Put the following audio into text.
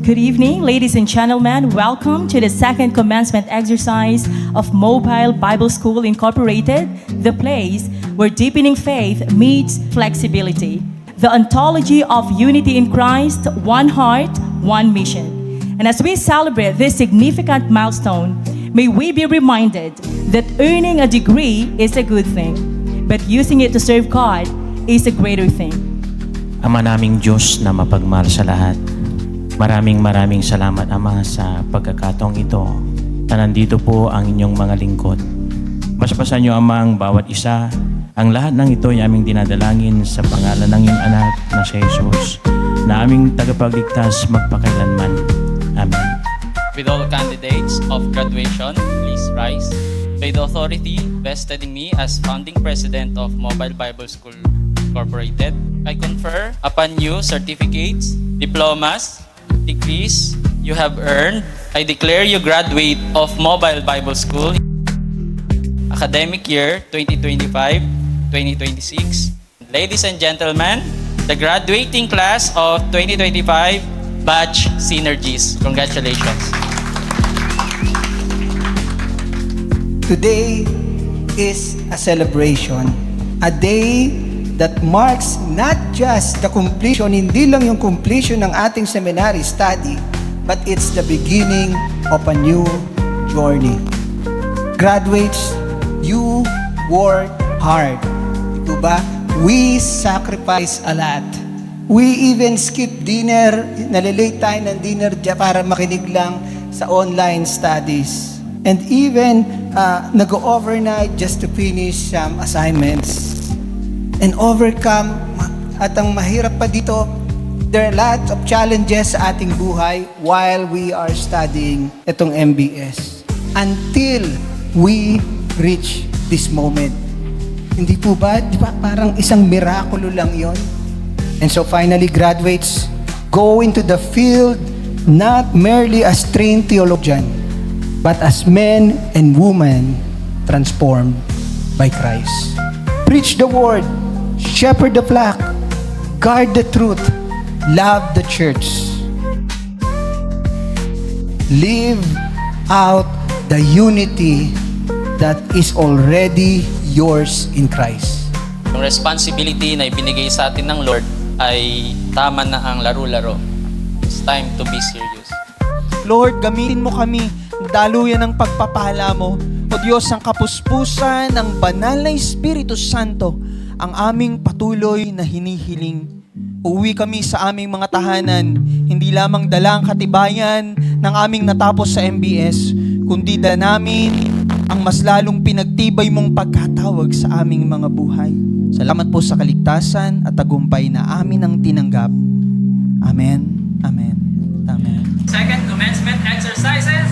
Good evening, ladies and gentlemen. Welcome to the second commencement exercise of Mobile Bible School Incorporated, the place where deepening faith meets flexibility. The ontology of unity in Christ, one heart, one mission. And as we celebrate this significant milestone, may we be reminded that earning a degree is a good thing, but using it to serve God is a greater thing. Ama naming Diyos na mapagmahal sa lahat, maraming salamat, Ama, sa pagkakataong ito na nandito po ang inyong mga lingkod. Basbasan niyo, Ama, ang bawat isa. Ang lahat ng ito ay aming dinadalangin sa pangalan ng iyong anak na si Jesus, na aming tagapagligtas magpakailanman. Amen. With all candidates of graduation, please rise. By the authority vested in me as founding president of Mobile Bible School Incorporated, I confer upon you certificates, diplomas, degrees you have earned. I declare you graduate of Mobile Bible School academic year 2025-2026. Ladies and gentlemen, the graduating class of 2025 batch Synergies. Congratulations. Today is a celebration, a day that marks not just the completion, hindi lang yung completion ng ating seminary study, but it's the beginning of a new journey. Graduates, you work hard. Ito ba? We sacrifice a lot. We even skip dinner, nalilate tayo ng dinner para makinig lang sa online studies. And even nag-overnight just to finish some assignments. And overcome, at ang mahirap pa dito, there are lots of challenges sa ating buhay while we are studying itong MBS. Until we reach this moment. Hindi po ba? Di ba parang isang mirakulo lang yon? And so finally, graduates, go into the field not merely as trained theologian, but as men and women transformed by Christ. Preach the word, shepherd the flock, guard the truth, love the church. Live out the unity that is already yours in Christ. Yung responsibility na ibinigay sa atin ng Lord ay tama na ang laro-laro. It's time to be serious. Lord, gamitin mo kami, daluyan ng pagpapala mo. O Diyos, ang kapuspusan ng banal na Espiritu Santo, ang aming patuloy na hinihiling. Uuwi kami sa aming mga tahanan, hindi lamang dala ang katibayan ng aming natapos sa MBS, kundi dala namin ang mas lalong pinagtibay mong pagkatawag sa aming mga buhay. Salamat po sa kaligtasan at tagumpay na amin ang tinanggap. Amen. Amen. Amen. Second commencement exercises.